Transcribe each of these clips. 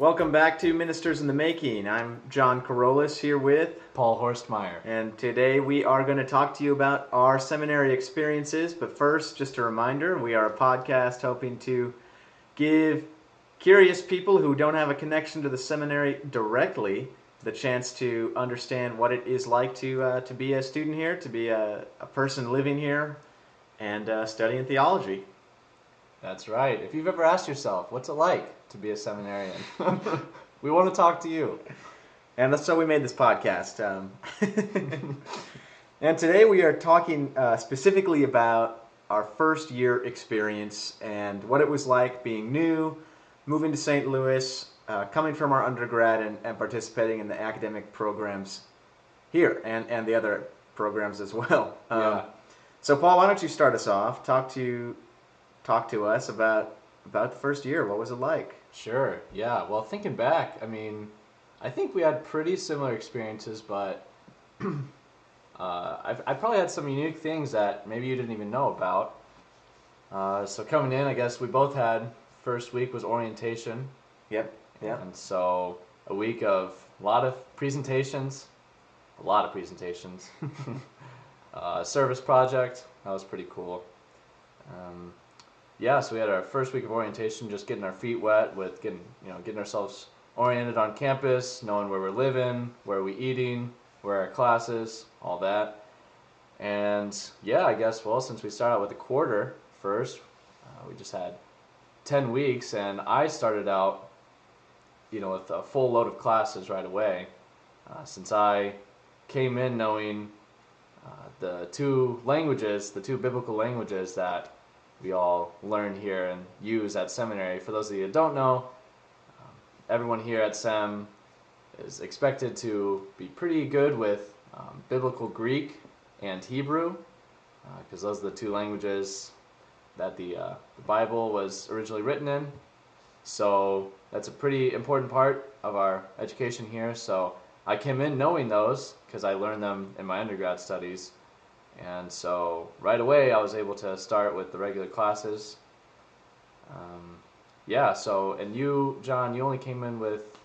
Welcome back to Ministers in the Making. I'm John Carolus here with Paul Horstmeyer. And today we are going to talk to you about our seminary experiences. But first, just a reminder, we are a podcast hoping to give curious people who don't have a connection to the seminary directly the chance to understand what it is like to be a student here, to be a person living here and studying theology. That's right. If you've ever asked yourself, what's it like to be a seminarian? We want to talk to you. And so we made this podcast. And today we are talking specifically about our first year experience and what it was like being new, moving to St. Louis, coming from our undergrad and participating in the academic programs here and the other programs as well. So Paul, why don't you start us off? Talk to us about the first year. What was it like? Sure, yeah. Well, thinking back, I think we had pretty similar experiences, but I probably had some unique things that maybe you didn't even know about. So coming in, I guess we both had, first week was orientation. Yep. And so a week of a lot of presentations. Service project, that was pretty cool. So we had our first week of orientation, just getting our feet wet with getting ourselves oriented on campus, knowing where we're living, where we're eating, where our classes, all that. And I guess, since we started out with a quarter first, we just had 10 weeks, and I started out, with a full load of classes right away, since I came in knowing the two biblical languages that we all learn here and use at seminary. For those of you that don't know, everyone here at SEM is expected to be pretty good with biblical Greek and Hebrew, because those are the two languages that the Bible was originally written in. So that's a pretty important part of our education here. So I came in knowing those because I learned them in my undergrad studies. And so right away I was able to start with the regular classes. And you, John, you only came in with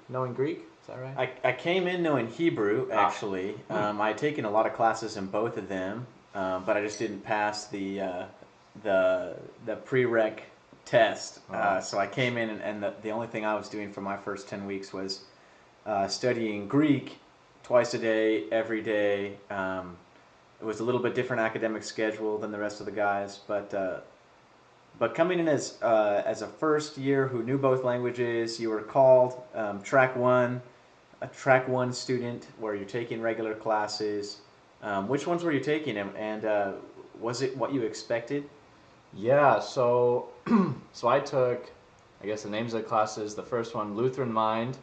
knowing Greek, is that right? I came in knowing Hebrew, actually. I had taken a lot of classes in both of them, but I just didn't pass the prereq test. So I came in, and the only thing I was doing for my first 10 weeks was studying Greek twice a day, every day. It was a little bit different academic schedule than the rest of the guys, but coming in as a first year who knew both languages, you were called track one, a track one student, where you're taking regular classes. Which ones were you taking, and was it what you expected? Yeah, so I took, I guess the names of the classes. The first one, Lutheran Mind.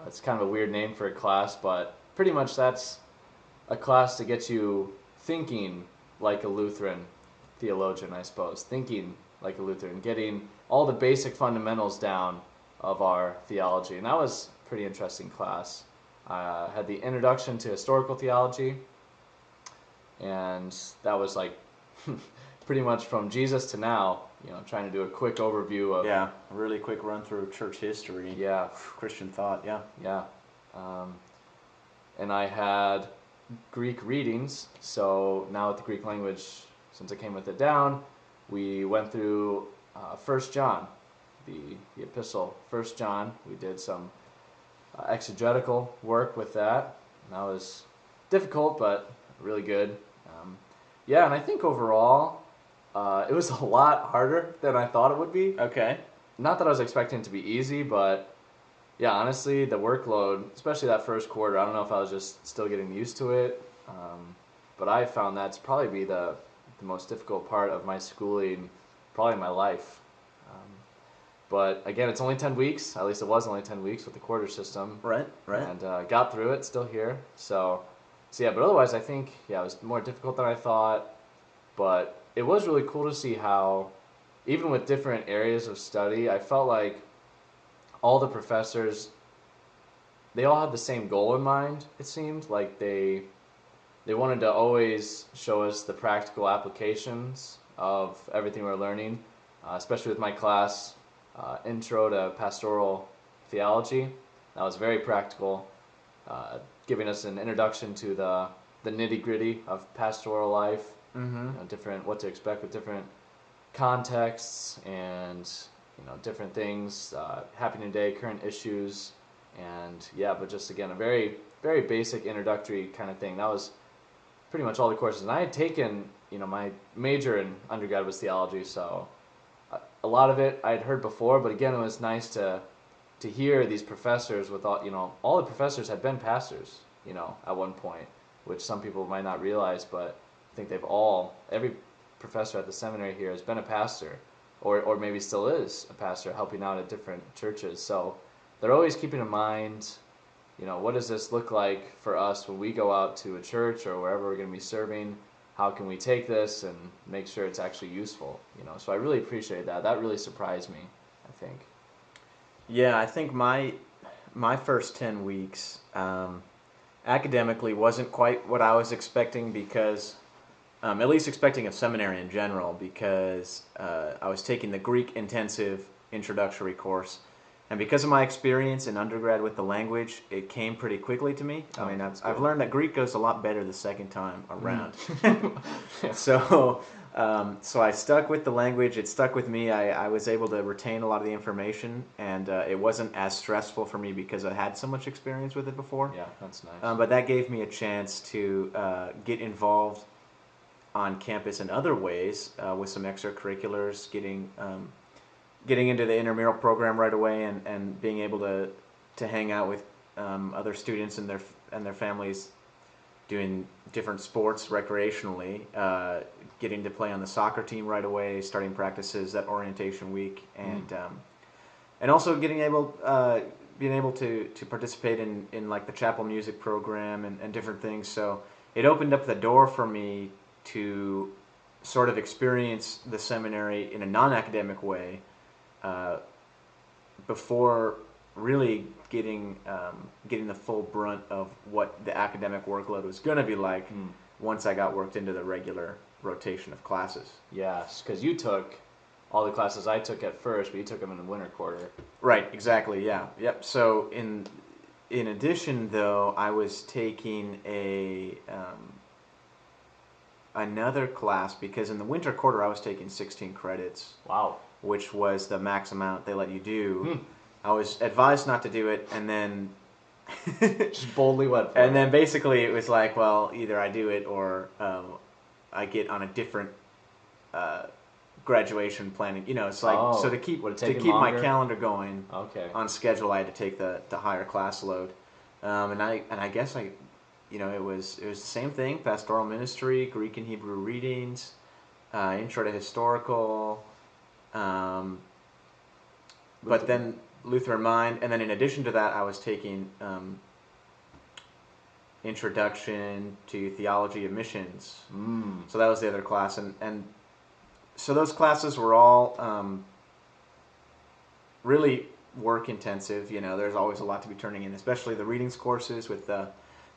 It's kind of a weird name for a class, but pretty much that's a class to get you thinking like a Lutheran theologian, I suppose. Thinking like a Lutheran, getting all the basic fundamentals down of our theology. And that was a pretty interesting class. I had the introduction to historical theology, and that was like pretty much from Jesus to now, trying to do a quick overview of... Yeah, a really quick run through church history. Yeah. Christian thought, yeah. Yeah. And I had Greek readings, so now with the Greek language, since I came with it down, we went through 1 John, the epistle 1 John. We did some exegetical work with that, and that was difficult, but really good. And I think overall, it was a lot harder than I thought it would be. Okay. Not that I was expecting it to be easy, but yeah, honestly, the workload, especially that first quarter, I don't know if I was just still getting used to it, but I found that to probably be the most difficult part of my schooling, probably my life. But again, it's only 10 weeks, at least it was only 10 weeks with the quarter system. Right. And got through it, still here. So but otherwise I think, it was more difficult than I thought, but it was really cool to see how, even with different areas of study, I felt like all the professors, they all had the same goal in mind, it seemed. Like they wanted to always show us the practical applications of everything we're learning, especially with my class. intro to pastoral theology. That was very practical, giving us an introduction to the nitty gritty of pastoral life, different what to expect with different contexts and different things happening today, current issues, and but just again a very very basic introductory kind of thing. That was pretty much all the courses, and I had taken my major in undergrad was theology, so a lot of it I had heard before, but again it was nice to hear these professors with all the professors had been pastors at one point, which some people might not realize, but I think every professor at the seminary here has been a pastor, or maybe still is a pastor helping out at different churches. So they're always keeping in mind, what does this look like for us when we go out to a church or wherever we're going to be serving? How can we take this and make sure it's actually useful? So I really appreciate that. That really surprised me, I think. Yeah, I think my first 10 weeks academically wasn't quite what I was expecting, because at least expecting of seminary in general, because I was taking the Greek intensive introductory course, and because of my experience in undergrad with the language, it came pretty quickly to me. I mean, I've learned that Greek goes a lot better the second time around. So I stuck with the language. It stuck with me. I was able to retain a lot of the information, and it wasn't as stressful for me because I had so much experience with it before. Yeah, that's nice. But that gave me a chance to get involved on campus in other ways with some extracurriculars, getting into the intramural program right away, and being able to hang out with other students and their families doing different sports recreationally, getting to play on the soccer team right away, starting practices at orientation week, and also being able to participate in like the chapel music program and different things. So it opened up the door for me to sort of experience the seminary in a non-academic way before really getting the full brunt of what the academic workload was going to be like once I got worked into the regular rotation of classes. Yes, because you took all the classes I took at first, but you took them in the winter quarter. Right, exactly, yeah. Yep. So in addition, though, I was taking another class, because in the winter quarter I was taking 16 credits. Wow. Which was the max amount they let you do. I was advised not to do it, and then just boldly went for it. And then basically it was like, well, either I do it or I get on a different graduation planning. It's like so to keep my calendar going on schedule, I had to take the higher class load, and I guess it was the same thing: pastoral ministry, Greek and Hebrew readings, intro to historical. But then Lutheran Mind, and then in addition to that, I was taking Introduction to Theology of Missions. So that was the other class, and so those classes were all really work intensive. There's always a lot to be turning in, especially the readings courses with the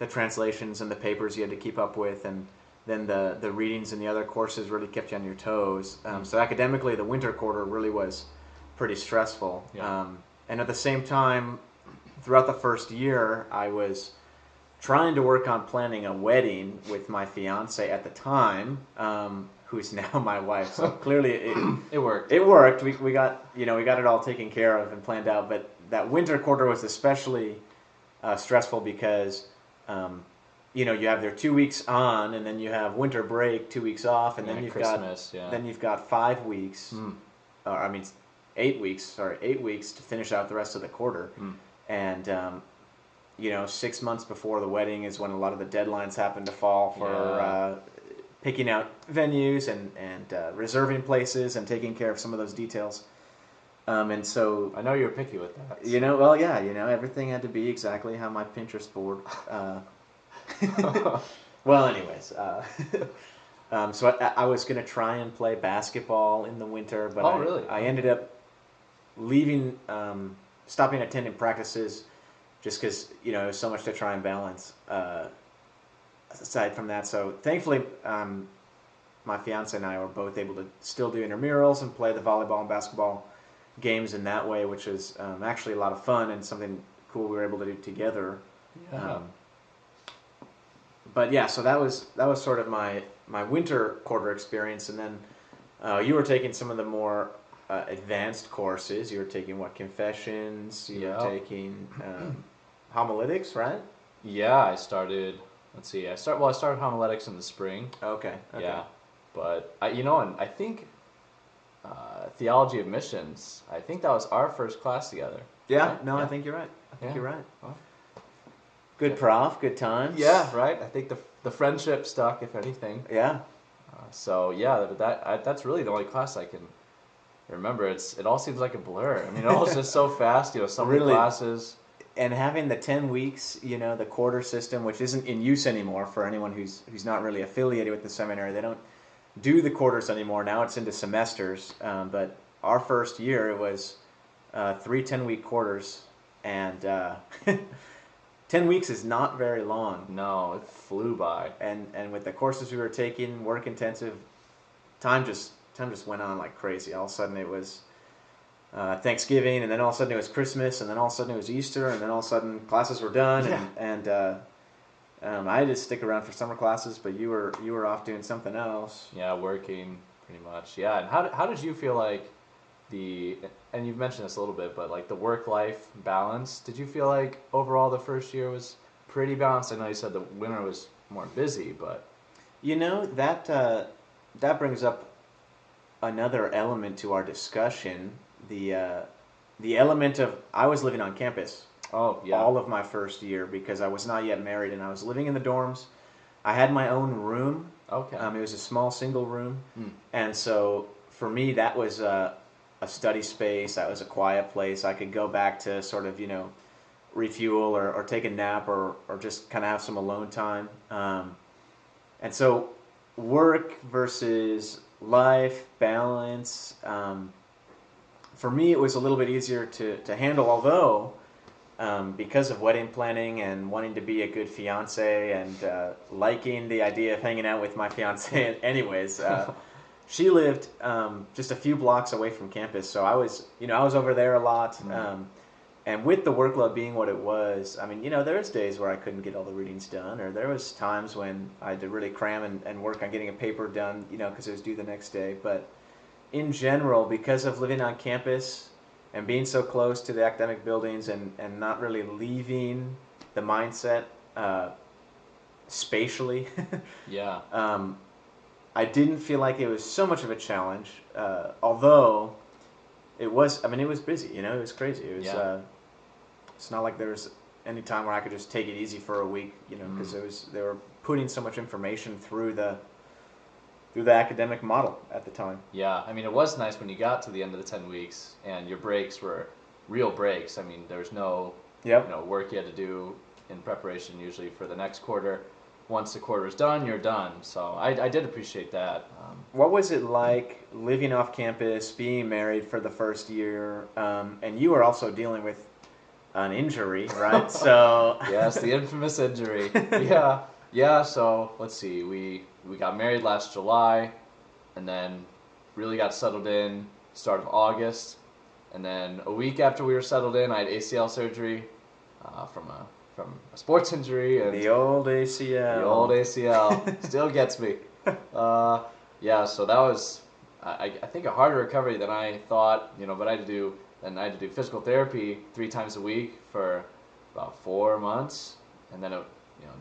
translations and the papers you had to keep up with, and then the readings and the other courses really kept you on your toes. So academically, the winter quarter really was pretty stressful. Yeah. And at the same time, throughout the first year, I was trying to work on planning a wedding with my fiance at the time, who's now my wife. So clearly, it worked. It worked. We got it all taken care of and planned out. But that winter quarter was especially stressful because. You have their 2 weeks on, and then you have winter break, 2 weeks off, and then you've got 5 weeks, or 8 weeks. Sorry, 8 weeks to finish out the rest of the quarter, and 6 months before the wedding is when a lot of the deadlines happen to fall for picking out venues and reserving places and taking care of some of those details. And so I know you're picky with that. Everything had to be exactly how my Pinterest board. Well, anyways, so I was going to try and play basketball in the winter, but I ended up leaving, stopping attending practices just because, there's so much to try and balance aside from that. So thankfully, my fiance and I were both able to still do intramurals and play the volleyball and basketball games in that way, which was actually a lot of fun and something cool we were able to do together. Yeah. But yeah, so that was sort of my winter quarter experience, and then you were taking some of the more advanced courses. You were taking what, confessions? You were taking homiletics, right? Yeah, I started. Let's see. I started homiletics in the spring. Okay. Yeah, but and I think theology of missions. I think that was our first class together. Yeah. Right? No, Yeah. I think you're right. I think you're right. Well, Good prof, good times. yeah, right. I think the friendship stuck, if anything. Yeah. So yeah, that's really the only class I can remember. It all seems like a blur. I mean, it all is just so fast. Some of the Really. classes. And having the 10 weeks, the quarter system, which isn't in use anymore for anyone who's not really affiliated with the seminary. They don't do the quarters anymore. Now it's into semesters. But our first year, it was 3 10-week quarters, and 10 weeks is not very long. No, it flew by. And with the courses we were taking, work intensive, time just went on like crazy. All of a sudden it was Thanksgiving, and then all of a sudden it was Christmas, and then all of a sudden it was Easter, and then all of a sudden classes were done, and I had to stick around for summer classes, but you were off doing something else. Yeah, working pretty much. Yeah, and how did you feel like and you've mentioned this a little bit, but like the work-life balance, did you feel like overall the first year was pretty balanced? I know you said the winter was more busy, but that brings up another element to our discussion. The element of, I was living on campus all of my first year because I was not yet married, and I was living in the dorms. I had my own room. Okay. It was a small single room, and so for me that was a study space. That was a quiet place. I could go back to sort of refuel or take a nap or just kind of have some alone time. And so work versus life balance. For me, it was a little bit easier to handle, although because of wedding planning and wanting to be a good fiance and liking the idea of hanging out with my fiance anyways, she lived just a few blocks away from campus, so I was over there a lot. And with the workload being what it was, I mean, there was days where I couldn't get all the readings done, or there was times when I had to really cram and work on getting a paper done, because it was due the next day. But in general, because of living on campus and being so close to the academic buildings and not really leaving the mindset spatially, yeah, I didn't feel like it was so much of a challenge, although it was busy, it was crazy. It was, it's not like there was any time where I could just take it easy for a week, because they were putting so much information through the academic model at the time. Yeah, I mean, it was nice when you got to the end of the 10 weeks and your breaks were real breaks. I mean, there was no work you had to do in preparation usually for the next quarter. Once the quarter is done, you're done. So I did appreciate that. What was it like living off campus, being married for the first year, and you were also dealing with an injury, right? So yes, the infamous injury. Yeah. So let's see. We got married last July, and then really got settled in start of August, and then a week after we were settled in, I had ACL surgery from a sports injury. And the old ACL. The old ACL still gets me. Yeah, so that was I think a harder recovery than I thought. But I had to do physical therapy 3 times a week for about 4 months, and then it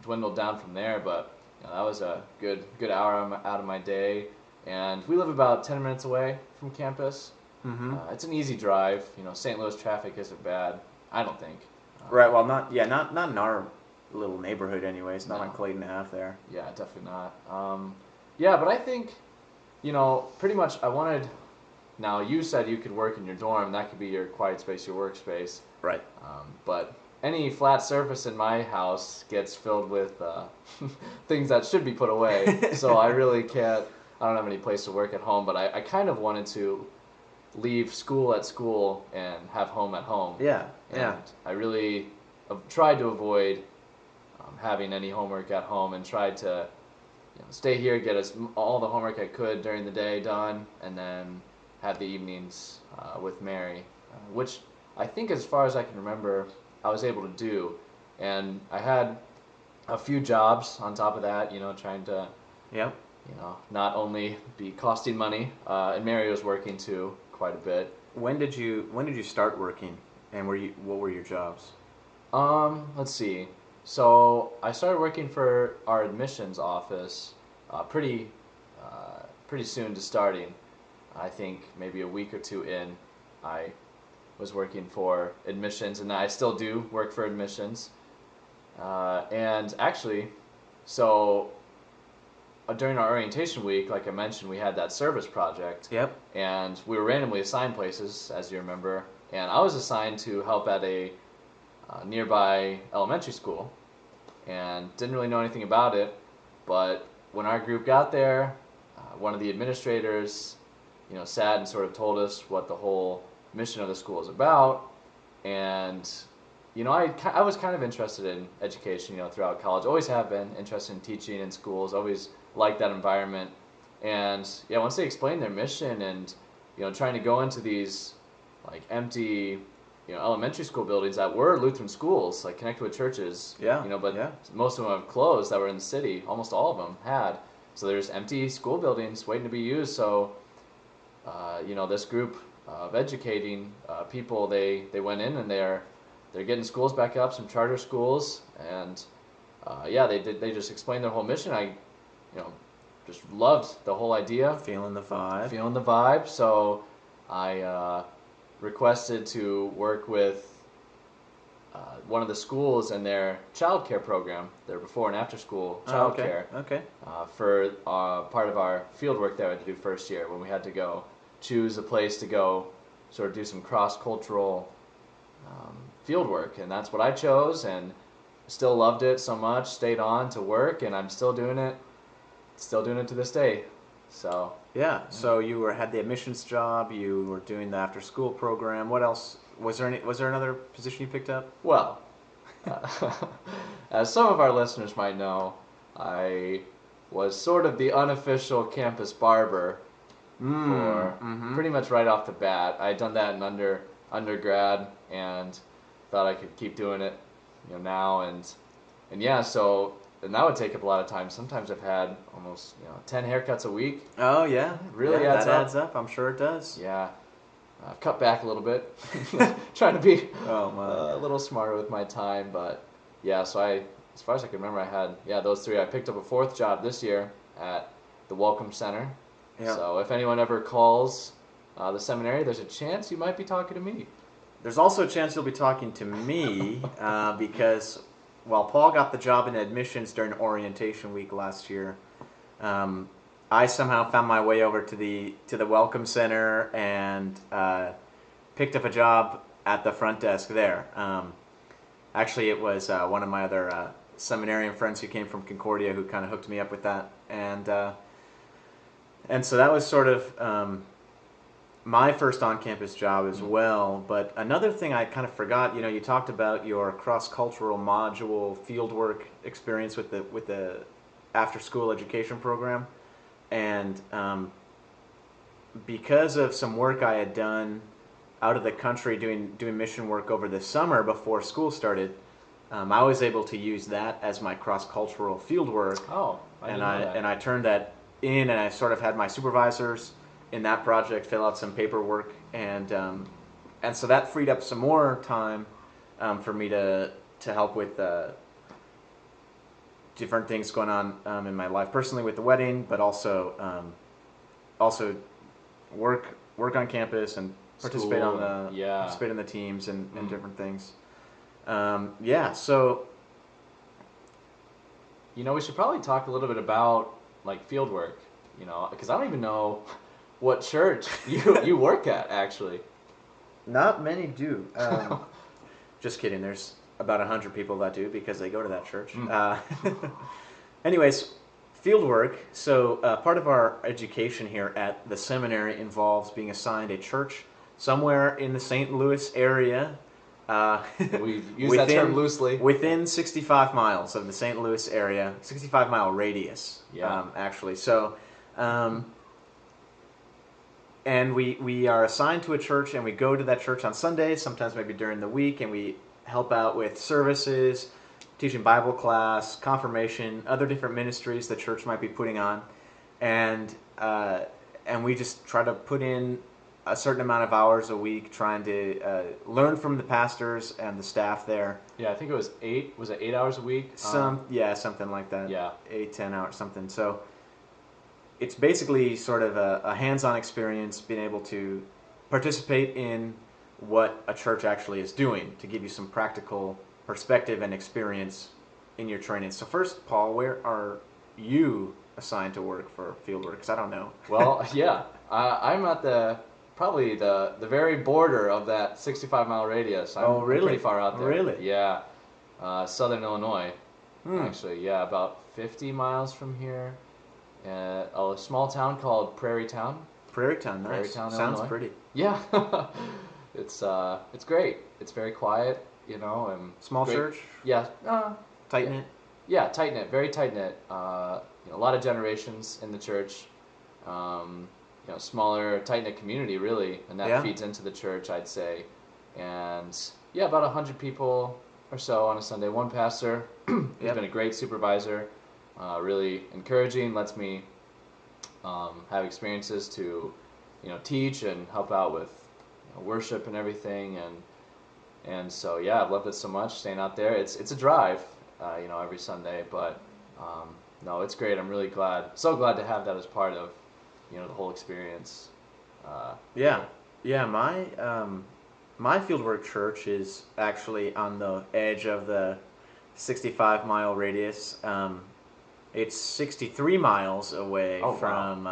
dwindled down from there. But that was a good hour out of my day, and we live about 10 minutes away from campus. Mm-hmm. It's an easy drive. St. Louis traffic isn't bad, I don't think. Right. Well, not in our little neighborhood anyway. It's not on Clayton Ave there. Yeah, definitely not. Yeah, but I think, pretty much I wanted. Now you said you could work in your dorm. That could be your quiet space, your workspace. Right. But any flat surface in my house gets filled with things that should be put away. So I really can't. I don't have any place to work at home. But I kind of wanted to leave school at school and have home at home. Yeah. And I really tried to avoid having any homework at home, and tried to stay here, get all the homework I could during the day done, and then had the evenings with Mary, which I think, as far as I can remember, I was able to do. And I had a few jobs on top of that, trying to, Yep. not only be costing money, and Mary was working too quite a bit. When did you start working, and what were your jobs? Let's see. So I started working for our admissions office pretty soon to starting. I think maybe a week or two in, I was working for admissions, and I still do work for admissions. And actually, so during our orientation week, like I mentioned, we had that service project. Yep. And we were randomly assigned places, as you remember. And I was assigned to help at a nearby elementary school, and didn't really know anything about it. But when our group got there, one of the administrators, sat and sort of told us what the whole mission of the school is about. And I was kind of interested in education, throughout college. Always have been interested in teaching in schools. Always liked that environment. And yeah, once they explained their mission and trying to go into these like empty elementary school buildings that were Lutheran schools, like connected with churches. Yeah. But yeah. most of them have closed that were in the city. Almost all of them had. So there's empty school buildings waiting to be used. So, this group of educating people, they went in and they're getting schools back up, some charter schools, and they just explained their whole mission. I, just loved the whole idea. Feeling the vibe. So I requested to work with one of the schools in their child care program, their before and after school child care. Okay. For part of our field work that we had to do first year, when we had to go choose a place to go sort of do some cross-cultural field work. And that's what I chose, and still loved it so much, stayed on to work, and I'm still doing it to this day. So yeah. So you had the admissions job, you were doing the after school program. What else? Was there another position you picked up? Well, as some of our listeners might know, I was sort of the unofficial campus barber for pretty much right off the bat. I had done that in undergrad and thought I could keep doing it, now and yeah. So and that would take up a lot of time. Sometimes I've had almost 10 haircuts a week. Oh yeah, Really yeah, adds that up. adds up. I'm sure it does. Yeah. I've cut back a little bit, trying to be Oh a little smarter with my time, but yeah. So as far as I can remember, I had those three. I picked up a fourth job this year at the Welcome Center. Yeah. So if anyone ever calls the seminary, there's a chance you might be talking to me. There's also a chance you'll be talking to me because while Paul got the job in admissions during orientation week last year, I somehow found my way over to the Welcome Center and picked up a job at the front desk there. Actually, it was one of my other seminarian friends who came from Concordia who kind of hooked me up with that, and so that was sort of my first on-campus job as well. But another thing I kind of forgot, you talked about your cross-cultural module fieldwork experience with the after-school education program. And because of some work I had done out of the country doing mission work over the summer before school started, I was able to use that as my cross-cultural field work. Oh, I didn't know that. And I turned that in, and I sort of had my supervisors in that project fill out some paperwork, and so that freed up some more time for me to help with different things going on in my life personally with the wedding, but also work on campus and participate participate in the teams and different things. So we should probably talk a little bit about like field work, because I don't even know what church you work at actually. Not many do. Just kidding. There's about 100 people that do because they go to that church. Anyways, field work. So part of our education here at the seminary involves being assigned a church somewhere in the St. Louis area. We use that term loosely. Within 65 miles of the St. Louis area, 65-mile radius, actually. So and we are assigned to a church, and we go to that church on Sundays, sometimes maybe during the week, and we help out with services, teaching Bible class, confirmation, other different ministries the church might be putting on, and we just try to put in a certain amount of hours a week trying to learn from the pastors and the staff there. Yeah, I think it was 8. Was it 8 hours a week? Something like that. Yeah. 8-10 hours, something. So it's basically sort of a hands-on experience, being able to participate in what a church actually is doing, to give you some practical perspective and experience in your training. So first, Paul, where are you assigned to work for fieldwork? Because I don't know. Well, yeah, I'm at probably the very border of that 65-mile radius. I'm really? pretty far out there. Really? Yeah, southern Illinois. Actually, yeah, about 50 miles from here. A small town called Prairie Town. Prairie Town, nice. Prairie Town, Sounds Illinois. pretty. Yeah, it's great. It's very quiet, and Small great. church? Yeah, Tight knit? yeah, tight knit, very tight knit. A lot of generations in the church. Smaller, tight knit community really, and that feeds into the church, I'd say. And yeah, about 100 people or so on a Sunday. One pastor, he's been a great supervisor, really encouraging. Lets me have experiences to, teach and help out with worship and everything. And so yeah, I've loved it so much staying out there. It's a drive, every Sunday, but no, it's great. I'm really so glad to have that as part of the whole experience. My fieldwork church is actually on the edge of the 65-mile radius. It's 63 miles away from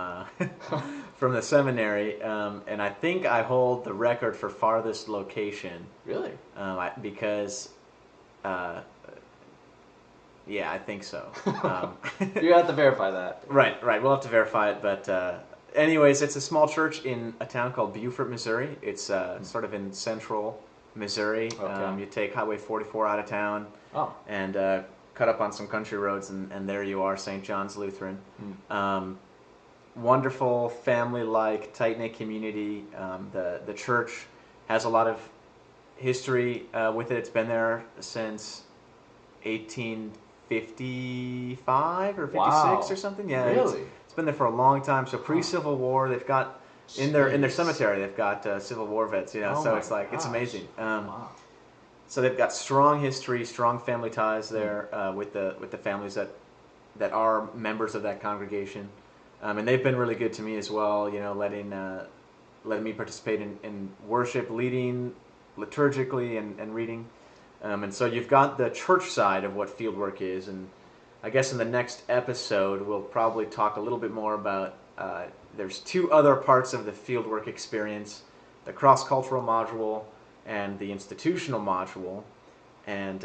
from the seminary, and I think I hold the record for farthest location. Really? Because I think so. You have to verify that. Right. We'll have to verify it, but anyways, it's a small church in a town called Beaufort, Missouri. It's sort of in central Missouri. Okay. You take Highway 44 out of town and cut up on some country roads, and there you are, St. John's Lutheran. Wonderful, family-like, tight-knit community. The church has a lot of history with it. It's been there since 1855 or 56 or something. Yeah, really? It's been there for a long time. So pre-Civil War, they've got in their cemetery, they've got Civil War vets. So it's like it's amazing. So they've got strong history, strong family ties there with the families that are members of that congregation, and they've been really good to me as well. Letting me participate in worship, leading liturgically and reading. And so you've got the church side of what fieldwork is, and I guess in the next episode we'll probably talk a little bit more about there's 2 other parts of the fieldwork experience, the cross-cultural module and the institutional module, and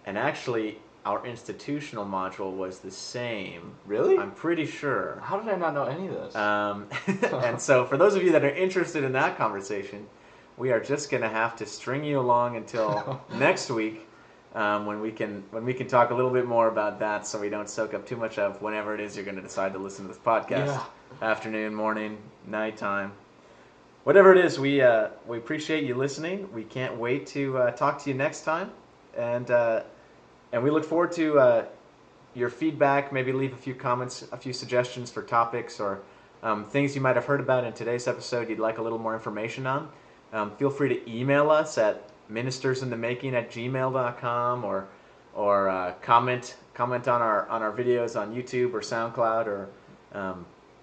actually our institutional module was the same. Really? I'm pretty sure. How did I not know any of this? And so for those of you that are interested in that conversation, we are just going to have to string you along until next week, when we can talk a little bit more about that, so we don't soak up too much of whenever it is you're going to decide to listen to this podcast. Yeah. Afternoon, morning, nighttime, whatever it is. We appreciate you listening. We can't wait to talk to you next time, and we look forward to your feedback. Maybe leave a few comments, a few suggestions for topics or things you might have heard about in today's episode you'd like a little more information on. Feel free to email us at ministersinthemaking@gmail.com or comment on our videos on YouTube or SoundCloud or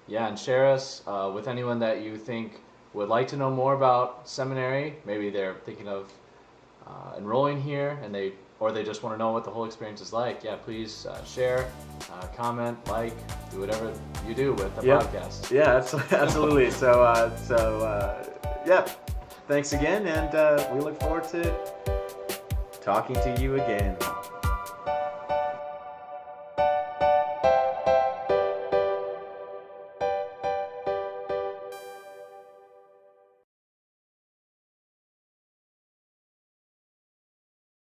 and share us with anyone that you think would like to know more about seminary. Maybe they're thinking of enrolling here, and they just want to know what the whole experience is like. Yeah, please share, comment, do whatever you do with the podcast. Yeah, absolutely. So thanks again, and we look forward to talking to you again.